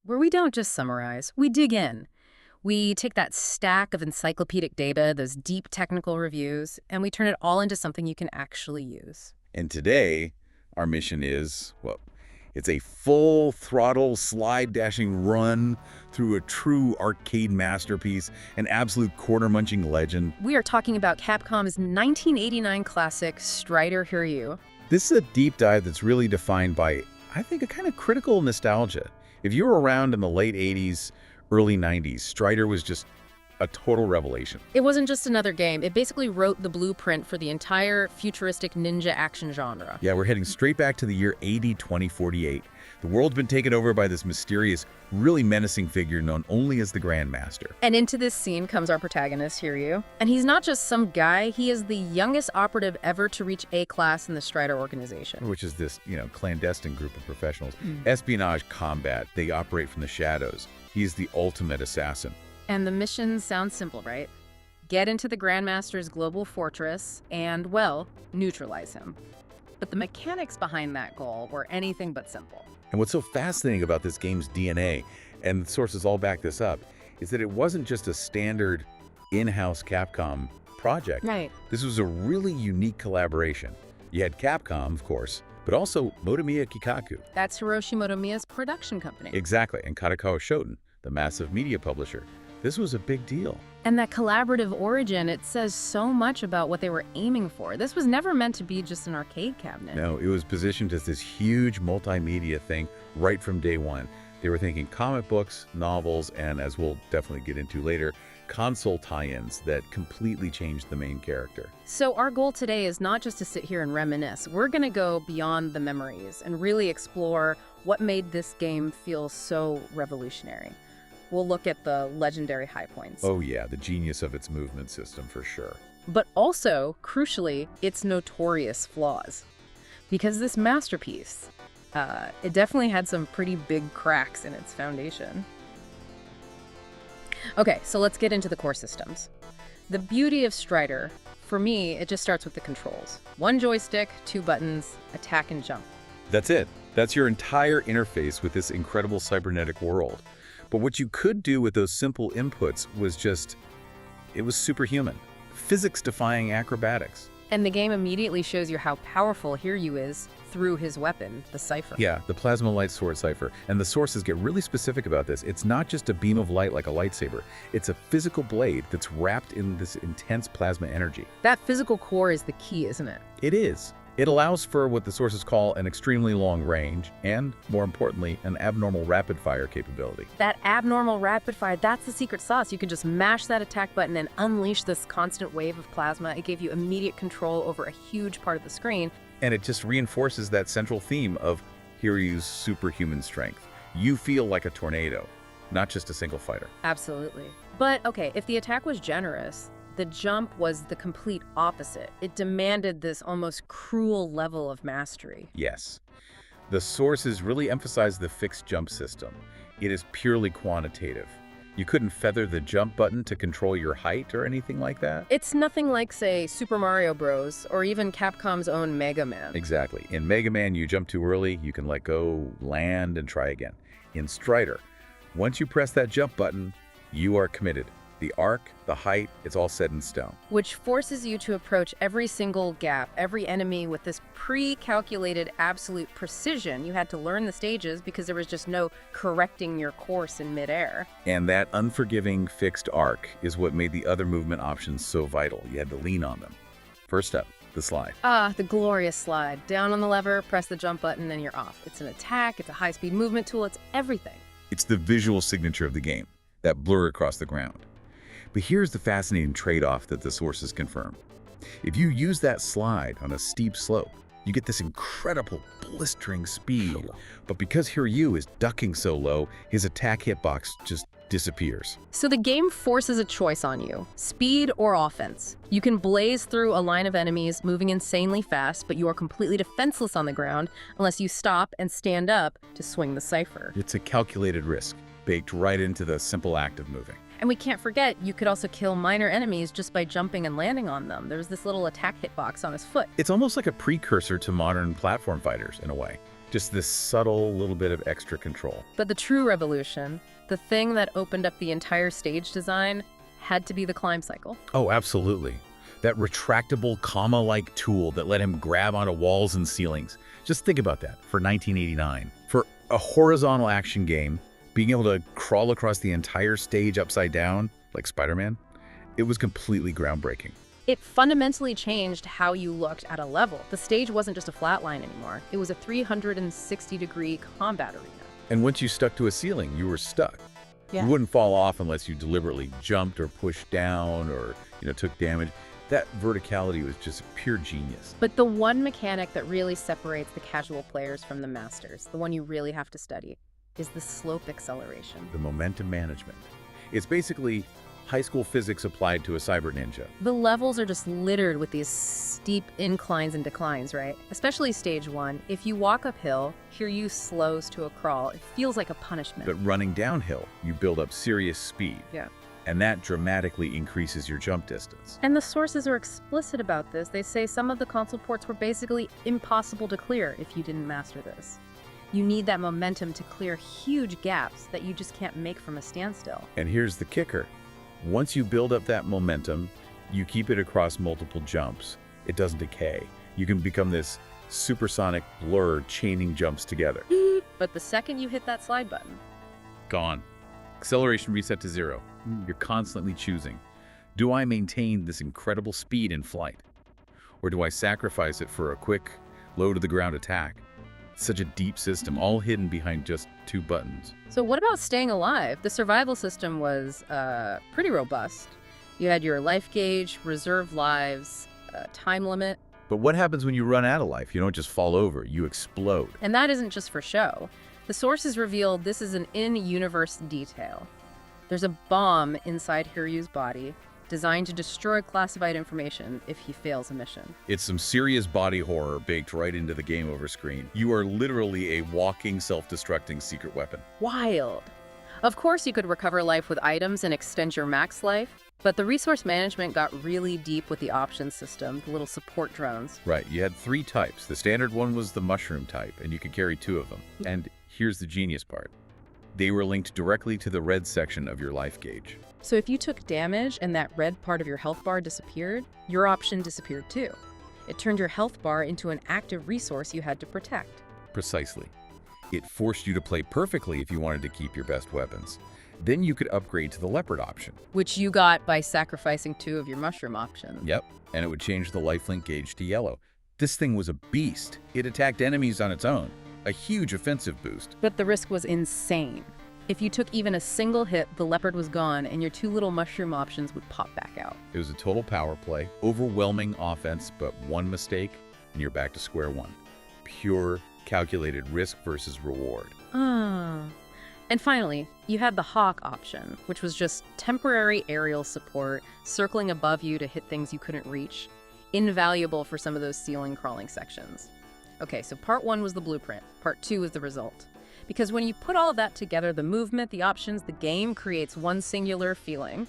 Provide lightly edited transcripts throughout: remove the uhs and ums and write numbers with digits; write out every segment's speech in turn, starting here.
where we don't just summarize, we dig in. We take that stack of encyclopedic data, those deep technical reviews, and we turn it all into something you can actually use. And today, our mission is, well, it's a full throttle slide dashing run through a true arcade masterpiece, an absolute quarter-munching legend. We are talking about Capcom's 1989 classic, Strider Hiryu. This is a deep dive that's really defined by, I think, a kind of critical nostalgia. If you were around in the late 80s, early 90s, Strider was just a total revelation. It wasn't just another game. It basically wrote the blueprint for the entire futuristic ninja action genre. Yeah, we're heading straight back to the year AD 2048. The world's been taken over by this mysterious, really menacing figure known only as the Grandmaster. And into this scene comes our protagonist, Hiryu. And he's not just some guy, he is the youngest operative ever to reach A-class in the Strider organization. Which is this, clandestine group of professionals. Espionage combat, they operate from the shadows. He's the ultimate assassin. And the mission sounds simple, right? Get into the Grandmaster's global fortress and, well, neutralize him. But the mechanics behind that goal were anything but simple. And what's so fascinating about this game's DNA, and the sources all back this up, is that it wasn't just a standard in-house Capcom project. Right. This was a really unique collaboration. You had Capcom, of course, but also Motomiya Kikaku. That's Hiroshi Motomiya's production company. Exactly, and Kadokawa Shoten, the massive media publisher. This was a big deal. And that collaborative origin, it says so much about what they were aiming for. This was never meant to be just an arcade cabinet. No, it was positioned as this huge multimedia thing right from day one. They were thinking comic books, novels, and as we'll definitely get into later, console tie-ins that completely changed the main character. So our goal today is not just to sit here and reminisce. We're going to go beyond the memories and really explore what made this game feel so revolutionary. We'll look at the legendary high points. Oh yeah, the genius of its movement system for sure. But also, crucially, its notorious flaws. Because this masterpiece, it definitely had some pretty big cracks in its foundation. Okay, so let's get into the core systems. The beauty of Strider, for me, it just starts with the controls. One joystick, two buttons, attack and jump. That's it. That's your entire interface with this incredible cybernetic world. But what you could do with those simple inputs was it was superhuman. Physics-defying acrobatics. And the game immediately shows you how powerful Hiryu is through his weapon, the Cypher. Yeah, the plasma light sword Cypher. And the sources get really specific about this. It's not just a beam of light like a lightsaber. It's a physical blade that's wrapped in this intense plasma energy. That physical core is the key, isn't it? It is. It allows for what the sources call an extremely long range and, more importantly, an abnormal rapid-fire capability. That abnormal rapid-fire, that's the secret sauce. You can just mash that attack button and unleash this constant wave of plasma. It gave you immediate control over a huge part of the screen. And it just reinforces that central theme of Hiryu's superhuman strength. You feel like a tornado, not just a single fighter. Absolutely. But, okay, if the attack was generous, the jump was the complete opposite. It demanded this almost cruel level of mastery. Yes. The sources really emphasize the fixed jump system. It is purely quantitative. You couldn't feather the jump button to control your height or anything like that. It's nothing like, say, Super Mario Bros. Or even Capcom's own Mega Man. Exactly. In Mega Man, you jump too early, you can let go, land, and try again. In Strider, once you press that jump button, you are committed. The arc, the height, it's all set in stone. Which forces you to approach every single gap, every enemy with this pre-calculated absolute precision. You had to learn the stages because there was just no correcting your course in midair. And that unforgiving fixed arc is what made the other movement options so vital. You had to lean on them. First up, the slide. Ah, the glorious slide. Down on the lever, press the jump button, and you're off. It's an attack, it's a high-speed movement tool, it's everything. It's the visual signature of the game, that blur across the ground. But here's the fascinating trade-off that the sources confirm. If you use that slide on a steep slope, you get this incredible blistering speed. But because Hiryu is ducking so low, his attack hitbox just disappears. So the game forces a choice on you, speed or offense. You can blaze through a line of enemies moving insanely fast, but you are completely defenseless on the ground unless you stop and stand up to swing the Cypher. It's a calculated risk, baked right into the simple act of moving. And we can't forget, you could also kill minor enemies just by jumping and landing on them. There's this little attack hitbox on his foot. It's almost like a precursor to modern platform fighters, in a way. Just this subtle little bit of extra control. But the true revolution, the thing that opened up the entire stage design, had to be the climb cycle. Oh, absolutely. That retractable comma-like tool that let him grab onto walls and ceilings. Just think about that for 1989. For a horizontal action game, being able to crawl across the entire stage upside down, like Spider-Man, it was completely groundbreaking. It fundamentally changed how you looked at a level. The stage wasn't just a flat line anymore. It was a 360-degree combat arena. And once you stuck to a ceiling, you were stuck. Yeah. You wouldn't fall off unless you deliberately jumped or pushed down or, took damage. That verticality was just pure genius. But the one mechanic that really separates the casual players from the masters, the one you really have to study, is the slope acceleration. The momentum management. It's basically high school physics applied to a cyber ninja. The levels are just littered with these steep inclines and declines, right? Especially stage 1. If you walk uphill, Hiryu slows to a crawl. It feels like a punishment. But running downhill, you build up serious speed. Yeah. And that dramatically increases your jump distance. And the sources are explicit about this. They say some of the console ports were basically impossible to clear if you didn't master this. You need that momentum to clear huge gaps that you just can't make from a standstill. And here's the kicker. Once you build up that momentum, you keep it across multiple jumps. It doesn't decay. You can become this supersonic blur chaining jumps together. But the second you hit that slide button, Gone. Acceleration reset to 0. You're constantly choosing. Do I maintain this incredible speed in flight? Or do I sacrifice it for a quick, low-to-the-ground attack? Such a deep system, all hidden behind just 2 buttons. So what about staying alive? The survival system was pretty robust. You had your life gauge, reserve lives, time limit. But what happens when you run out of life? You don't just fall over, you explode. And that isn't just for show. The sources revealed this is an in-universe detail. There's a bomb inside Hiryu's body designed to destroy classified information if he fails a mission. It's some serious body horror baked right into the game over screen. You are literally a walking, self-destructing secret weapon. Wild. Of course, you could recover life with items and extend your max life, but the resource management got really deep with the options system, the little support drones. Right, you had 3 types. The standard one was the mushroom type, and you could carry 2 of them. And here's the genius part. They were linked directly to the red section of your life gauge. So if you took damage and that red part of your health bar disappeared, your option disappeared too. It turned your health bar into an active resource you had to protect. Precisely. It forced you to play perfectly if you wanted to keep your best weapons. Then you could upgrade to the leopard option. Which you got by sacrificing 2 of your mushroom options. Yep, and it would change the lifelink gauge to yellow. This thing was a beast. It attacked enemies on its own. A huge offensive boost. But the risk was insane. If you took even a single hit, the leopard was gone and your 2 little mushroom options would pop back out. It was a total power play, overwhelming offense, but one mistake and you're back to square one. Pure, calculated risk versus reward. And finally, you had the hawk option, which was just temporary aerial support, circling above you to hit things you couldn't reach. Invaluable for some of those ceiling crawling sections. Okay, so part 1 was the blueprint. Part 2 is the result. Because when you put all of that together, the movement, the options, the game creates one singular feeling.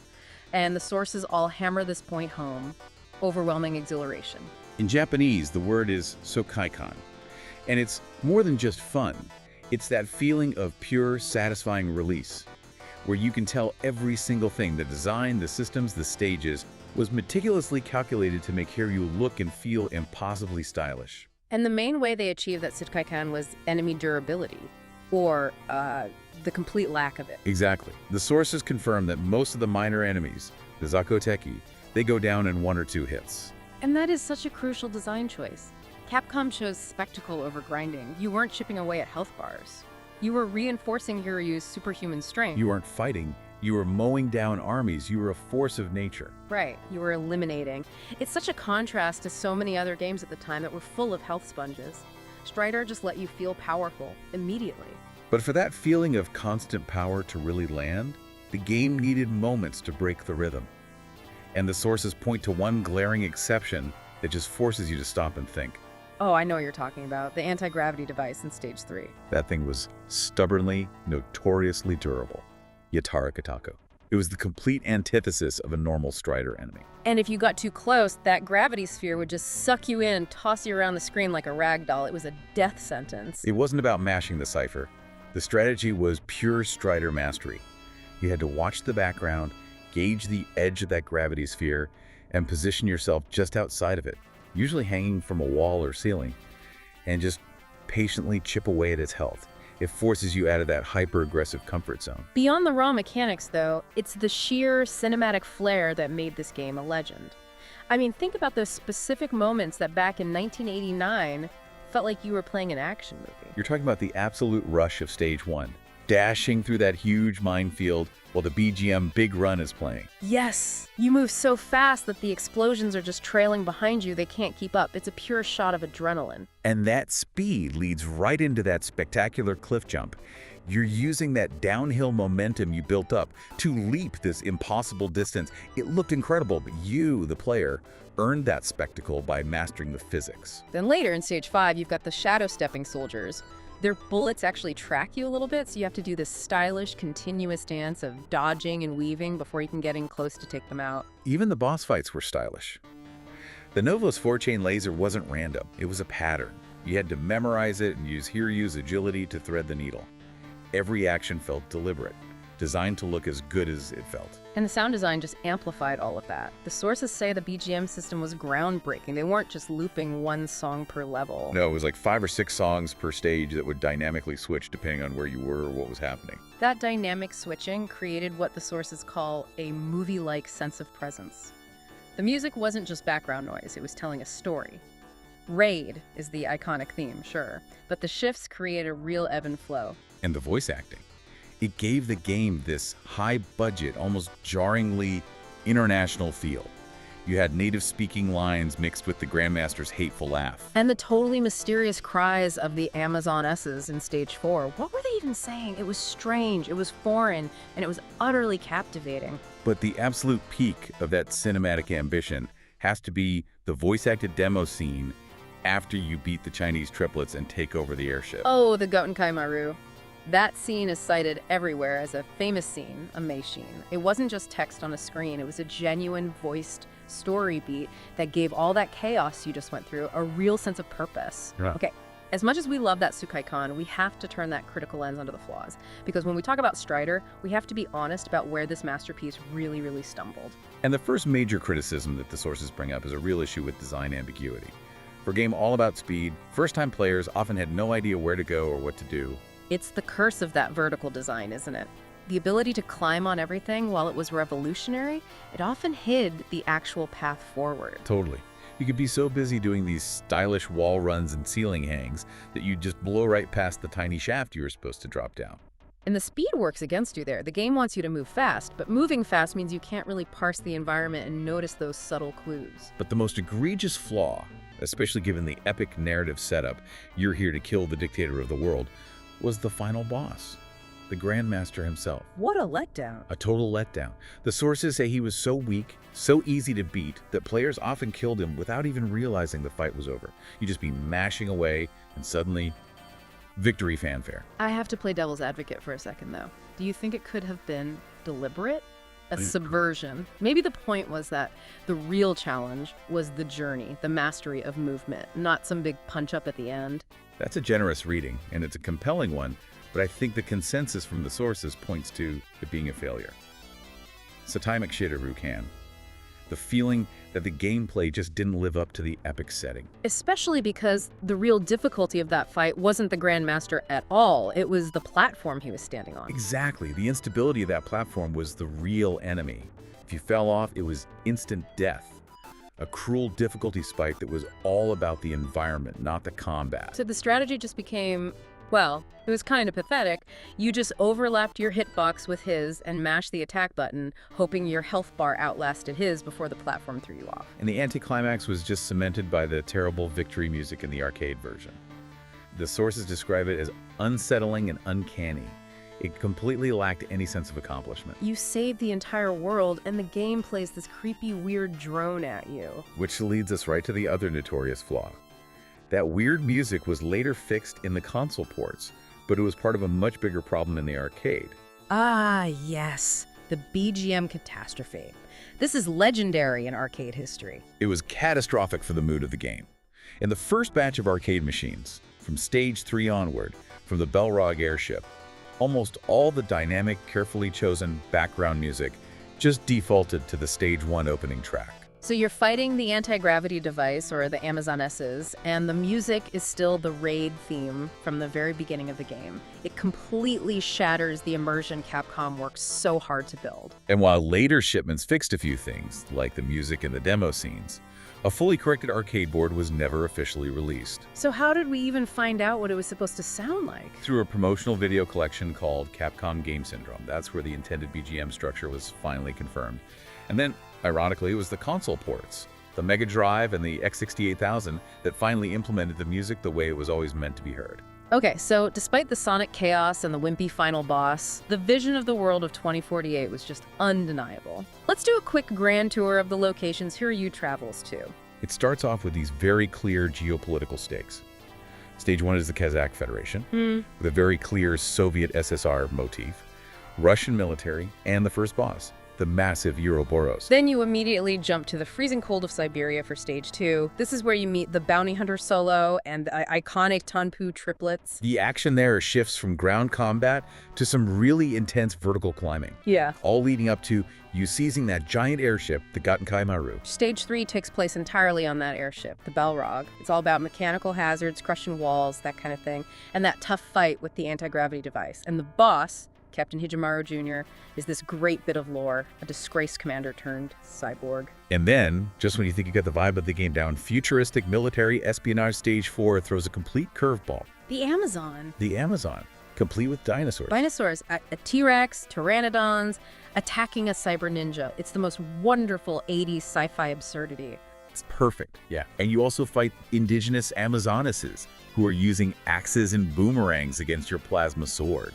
And the sources all hammer this point home. Overwhelming exhilaration. In Japanese, the word is sokaikan. And it's more than just fun. It's that feeling of pure, satisfying release, where you can tell every single thing, the design, the systems, the stages, was meticulously calculated to make Hiryu look and feel impossibly stylish. And the main way they achieved that Sitkai-kan was enemy durability, or the complete lack of it. Exactly. The sources confirm that most of the minor enemies, the Zakoteki, they go down in 1 or 2 hits. And that is such a crucial design choice. Capcom chose spectacle over grinding. You weren't chipping away at health bars. You were reinforcing Hiryu's superhuman strength. You weren't fighting. You were mowing down armies. You were a force of nature. Right. You were eliminating. It's such a contrast to so many other games at the time that were full of health sponges. Strider just let you feel powerful immediately. But for that feeling of constant power to really land, the game needed moments to break the rhythm. And the sources point to one glaring exception that just forces you to stop and think. Oh, I know what you're talking about. The anti-gravity device in Stage 3. That thing was stubbornly, notoriously durable. Yatara Katako. It was the complete antithesis of a normal Strider enemy. And if you got too close, that gravity sphere would just suck you in, toss you around the screen like a rag doll. It was a death sentence. It wasn't about mashing the Cypher. The strategy was pure Strider mastery. You had to watch the background, gauge the edge of that gravity sphere, and position yourself just outside of it, usually hanging from a wall or ceiling, and just patiently chip away at its health. It forces you out of that hyper-aggressive comfort zone. Beyond the raw mechanics, though, it's the sheer cinematic flair that made this game a legend. I mean, think about those specific moments that back in 1989 felt like you were playing an action movie. You're talking about the absolute rush of Stage 1, dashing through that huge minefield while the BGM Big Run is playing. Yes! You move so fast that the explosions are just trailing behind you, they can't keep up. It's a pure shot of adrenaline. And that speed leads right into that spectacular cliff jump. You're using that downhill momentum you built up to leap this impossible distance. It looked incredible, but you, the player, earned that spectacle by mastering the physics. Then later in Stage 5, you've got the shadow-stepping soldiers. Their bullets actually track you a little bit, so you have to do this stylish, continuous dance of dodging and weaving before you can get in close to take them out. Even the boss fights were stylish. The Novo's 4-chain laser wasn't random, it was a pattern. You had to memorize it and use Hiryu's agility to thread the needle. Every action felt deliberate, designed to look as good as it felt. And the sound design just amplified all of that. The sources say the BGM system was groundbreaking. They weren't just looping one song per level. No, it was like 5 or 6 songs per stage that would dynamically switch depending on where you were or what was happening. That dynamic switching created what the sources call a movie-like sense of presence. The music wasn't just background noise, it was telling a story. Raid is the iconic theme, sure, but the shifts create a real ebb and flow. And the voice acting. It gave the game this high-budget, almost jarringly international feel. You had native-speaking lines mixed with the Grandmaster's hateful laugh. And the totally mysterious cries of the Amazonesses in Stage 4. What were they even saying? It was strange, it was foreign, and it was utterly captivating. But the absolute peak of that cinematic ambition has to be the voice-acted demo scene after you beat the Chinese triplets and take over the airship. Oh, the Gotenkai Maru. That scene is cited everywhere as a famous scene, a Meishin. It wasn't just text on a screen, it was a genuine voiced story beat that gave all that chaos you just went through a real sense of purpose. Yeah. Okay, as much as we love that Sukai-kan, we have to turn that critical lens onto the flaws. Because when we talk about Strider, we have to be honest about where this masterpiece really stumbled. And the first major criticism that the sources bring up is a real issue with design ambiguity. For a game all about speed, first-time players often had no idea where to go or what to do. It's the curse of that vertical design, isn't it? The ability to climb on everything, while it was revolutionary, it often hid the actual path forward. Totally. You could be so busy doing these stylish wall runs and ceiling hangs that you'd just blow right past the tiny shaft you were supposed to drop down. And the speed works against you there. The game wants you to move fast, but moving fast means you can't really parse the environment and notice those subtle clues. But the most egregious flaw, especially given the epic narrative setup, you're here to kill the dictator of the world, was the final boss, the Grandmaster himself. What a letdown. A total letdown. The sources say he was so weak, so easy to beat, that players often killed him without even realizing the fight was over. You'd just be mashing away, and suddenly, victory fanfare. I have to play devil's advocate for a second, though. Do you think it could have been deliberate? A subversion? Maybe the point was that the real challenge was the journey, the mastery of movement, not some big punch-up at the end. That's a generous reading, and it's a compelling one, but I think the consensus from the sources points to it being a failure. Satai Makshita can. The feeling that the gameplay just didn't live up to the epic setting. Especially because the real difficulty of that fight wasn't the Grandmaster at all. It was the platform he was standing on. Exactly. The instability of that platform was the real enemy. If you fell off, it was instant death. A cruel difficulty spike that was all about the environment, not the combat. So the strategy just became, well, it was kind of pathetic. You just overlapped your hitbox with his and mashed the attack button, hoping your health bar outlasted his before the platform threw you off. And the anticlimax was just cemented by the terrible victory music in the arcade version. The sources describe it as unsettling and uncanny. It completely lacked any sense of accomplishment. You saved the entire world, and the game plays this creepy, weird drone at you. Which leads us right to the other notorious flaw. That weird music was later fixed in the console ports, but it was part of a much bigger problem in the arcade. Ah, yes. the BGM catastrophe. This is legendary in arcade history. It was catastrophic for the mood of the game. In the first batch of arcade machines, from Stage 3 onward, from the Balrog airship, almost all the dynamic, carefully chosen background music just defaulted to the Stage 1 opening track. So you're fighting the anti-gravity device, or the Amazonesses, and the music is still the raid theme from the very beginning of the game. It completely shatters the immersion Capcom worked so hard to build. And while later shipments fixed a few things, like the music and the demo scenes, a fully corrected arcade board was never officially released. So how did we even find out what it was supposed to sound like? Through a promotional video collection called Capcom Game Syndrome. That's where the intended BGM structure was finally confirmed. And then, ironically, it was the console ports, the Mega Drive and the X68000, that finally implemented the music the way it was always meant to be heard. Okay, so despite the sonic chaos and the wimpy final boss, the vision of the world of 2048 was just undeniable. Let's do a quick grand tour of the locations Hiryu travels to. It starts off with these very clear geopolitical stakes. Stage 1 is the Kazakh Federation, with a very clear Soviet SSR motif, Russian military, and the first boss, the massive Ouroboros. Then you immediately jump to the freezing cold of Siberia for Stage 2. This is where you meet the bounty hunter solo and the iconic Tanpu triplets. The action there shifts from ground combat to some really intense vertical climbing. Yeah. All leading up to you seizing that giant airship, the Gatenkai Maru. Stage 3 takes place entirely on that airship, the Balrog. It's all about mechanical hazards, crushing walls, that kind of thing, and that tough fight with the anti-gravity device. And the boss, Captain Hijimaru Jr., is this great bit of lore, a disgraced commander turned cyborg. And then, just when you think you got the vibe of the game down, futuristic military espionage Stage 4 throws a complete curveball. The Amazon. The Amazon, complete with dinosaurs. Dinosaurs, a T-Rex, pteranodons, attacking a cyber ninja. It's the most wonderful 80s sci-fi absurdity. It's perfect, yeah. And you also fight indigenous Amazonesses, who are using axes and boomerangs against your plasma sword.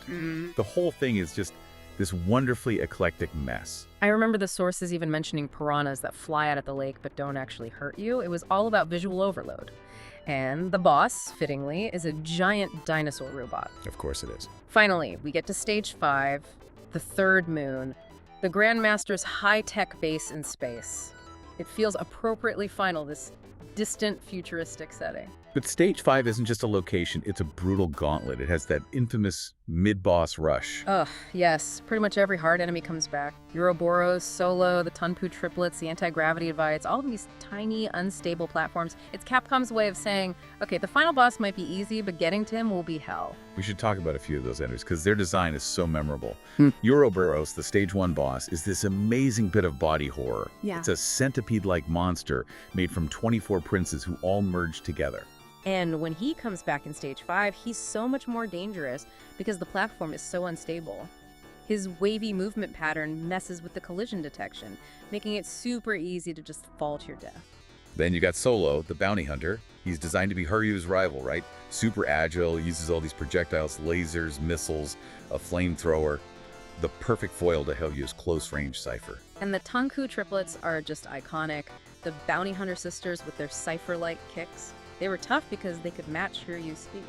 The whole thing is just this wonderfully eclectic mess. I remember the sources even mentioning piranhas that fly out at the lake but don't actually hurt you. It was all about visual overload. And the boss, fittingly, is a giant dinosaur robot. Of course it is. Finally, we get to Stage 5, the third moon, the Grandmaster's high-tech base in space. It feels appropriately final, this distant, futuristic setting. But Stage 5 isn't just a location, it's a brutal gauntlet. It has that infamous mid-boss rush. Ugh, yes. Pretty much every hard enemy comes back. Ouroboros, Solo, the Tanpu triplets, the anti-gravity device, all of these tiny, unstable platforms. It's Capcom's way of saying, okay, the final boss might be easy, but getting to him will be hell. We should talk about a few of those enemies, because their design is so memorable. Ouroboros, the Stage 1 boss, is this amazing bit of body horror. Yeah. It's a centipede-like monster made from 24 princes who all merge together. And when he comes back in Stage 5, he's so much more dangerous because the platform is so unstable. His wavy movement pattern messes with the collision detection, making it super easy to just fall to your death. Then you got Solo, the bounty hunter. He's designed to be Hiryu's rival, right? Super agile, uses all these projectiles, lasers, missiles, a flamethrower. The perfect foil to Hiryu's close-range Cypher. And the Tanku triplets are just iconic. The bounty hunter sisters with their Cypher-like kicks. They were tough because they could match Hiryu's speed.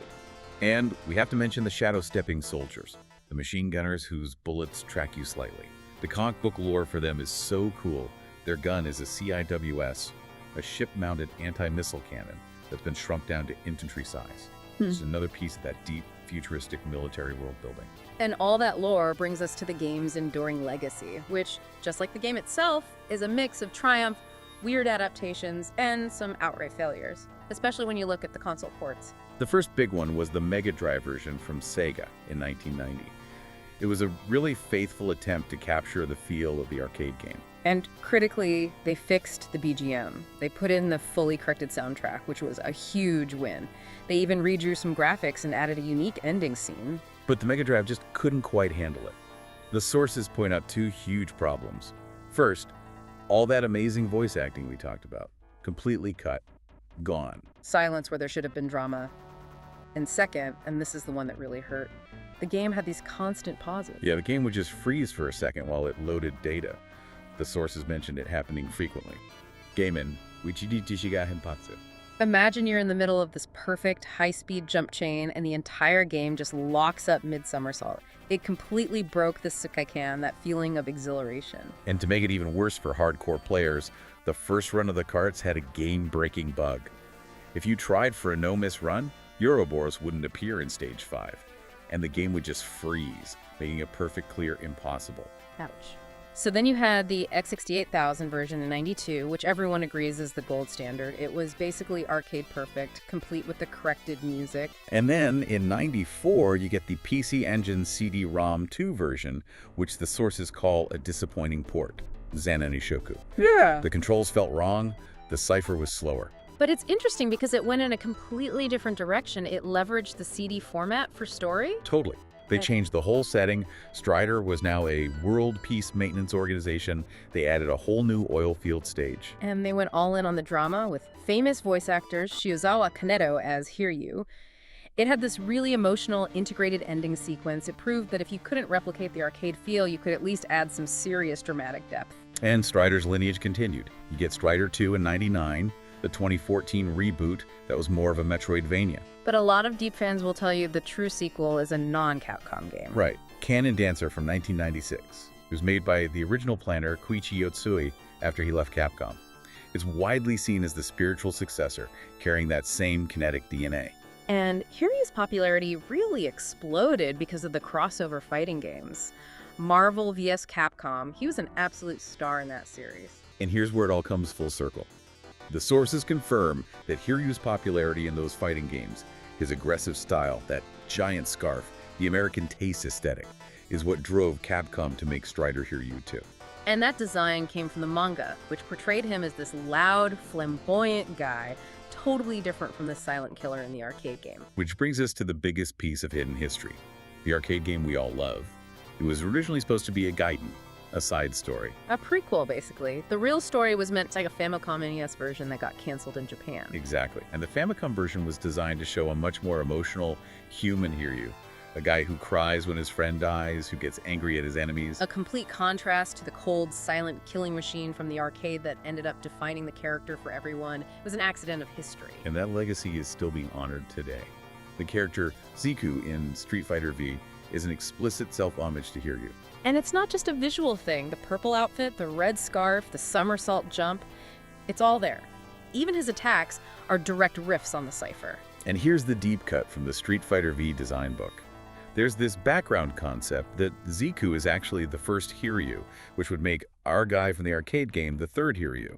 And we have to mention the shadow-stepping soldiers, the machine gunners whose bullets track you slightly. The comic book lore for them is so cool. Their gun is a CIWS, a ship-mounted anti-missile cannon that's been shrunk down to infantry size. It's another piece of that deep, futuristic military world building. And all that lore brings us to the game's enduring legacy, which, just like the game itself, is a mix of triumph, weird adaptations, and some outright failures, especially when you look at the console ports. The first big one was the Mega Drive version from Sega in 1990. It was a really faithful attempt to capture the feel of the arcade game. And critically, they fixed the BGM. They put in the fully corrected soundtrack, which was a huge win. They even redrew some graphics and added a unique ending scene. But the Mega Drive just couldn't quite handle it. The sources point out two huge problems. First, all that amazing voice acting we talked about, completely cut, gone. Silence where there should have been drama. And second, and this is the one that really hurt, the game had these constant pauses. Yeah, the game would just freeze for a second while it loaded data. The sources mentioned it happening frequently. Gaiman, wichidi chishiga henpatsu. Imagine you're in the middle of this perfect high-speed jump chain and the entire game just locks up mid-somersault. It completely broke the Sukaikan, that feeling of exhilaration. And to make it even worse for hardcore players, the first run of the carts had a game-breaking bug. If you tried for a no-miss run, Ouroboros wouldn't appear in Stage 5, and the game would just freeze, making a perfect clear impossible. Ouch. So then you had the X68000 version in '92, which everyone agrees is the gold standard. It was basically arcade perfect, complete with the corrected music. And then in '94, you get the PC Engine CD-ROM 2 version, which the sources call a disappointing port, Zanenishoku. Yeah. The controls felt wrong, the Cypher was slower. But it's interesting because it went in a completely different direction. It leveraged the CD format for story. Totally. They changed the whole setting. Strider was now a world peace maintenance organization. They added a whole new oil field stage. And they went all in on the drama with famous voice actors Shiozawa Kaneto as Hiryu. It had this really emotional, integrated ending sequence. It proved that if you couldn't replicate the arcade feel, you could at least add some serious dramatic depth. And Strider's lineage continued. You get Strider 2 in '99, the 2014 reboot that was more of a Metroidvania. But a lot of Deep fans will tell you the true sequel is a non-Capcom game. Right. Cannon Dancer from 1996. It was made by the original planner Koichi Yotsui after he left Capcom. It's widely seen as the spiritual successor, carrying that same kinetic DNA. And Hiryu's popularity really exploded because of the crossover fighting games. Marvel vs. Capcom, he was an absolute star in that series. And here's where it all comes full circle. The sources confirm that Hiryu's popularity in those fighting games, his aggressive style, that giant scarf, the American taste aesthetic, is what drove Capcom to make Strider Hiryu 2. And that design came from the manga, which portrayed him as this loud, flamboyant guy, totally different from the silent killer in the arcade game. Which brings us to the biggest piece of hidden history, the arcade game we all love. It was originally supposed to be a Gaiden, a side story. A prequel, basically. The real story was meant like a Famicom NES version that got canceled in Japan. Exactly. And the Famicom version was designed to show a much more emotional, human Hiryu. A guy who cries when his friend dies, who gets angry at his enemies. A complete contrast to the cold, silent killing machine from the arcade that ended up defining the character for everyone. It was an accident of history. And that legacy is still being honored today. The character Ziku in Street Fighter V is an explicit self-homage to Hiryu. And it's not just a visual thing. The purple outfit, the red scarf, the somersault jump, it's all there. Even his attacks are direct riffs on the Cypher. And here's the deep cut from the Street Fighter V design book. There's this background concept that Ziku is actually the first Hiryu, which would make our guy from the arcade game the third Hiryu.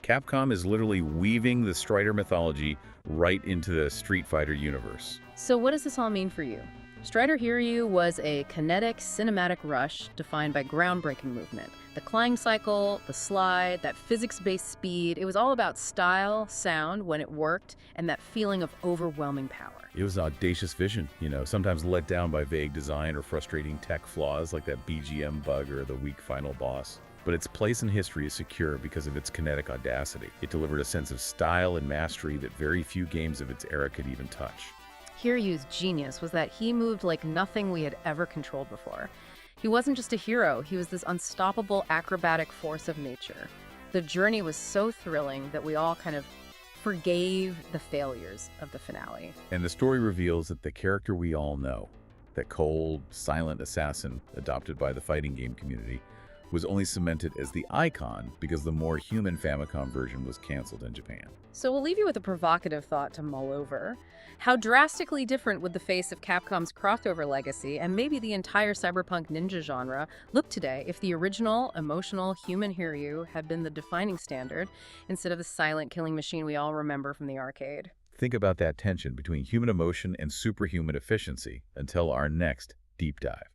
Capcom is literally weaving the Strider mythology right into the Street Fighter universe. So what does this all mean for you? Strider Hiryu was a kinetic cinematic rush defined by groundbreaking movement. The climb cycle, the slide, that physics-based speed, it was all about style, sound when it worked, and that feeling of overwhelming power. It was an audacious vision, sometimes let down by vague design or frustrating tech flaws like that BGM bug or the weak final boss. But its place in history is secure because of its kinetic audacity. It delivered a sense of style and mastery that very few games of its era could even touch. Hiryu's genius was that he moved like nothing we had ever controlled before. He wasn't just a hero, he was this unstoppable acrobatic force of nature. The journey was so thrilling that we all kind of forgave the failures of the finale. And the story reveals that the character we all know, that cold, silent assassin adopted by the fighting game community, was only cemented as the icon because the more human Famicom version was canceled in Japan. So we'll leave you with a provocative thought to mull over. How drastically different would the face of Capcom's crossover legacy and maybe the entire cyberpunk ninja genre look today if the original, emotional, human Hiryu had been the defining standard instead of the silent killing machine we all remember from the arcade? Think about that tension between human emotion and superhuman efficiency until our next deep dive.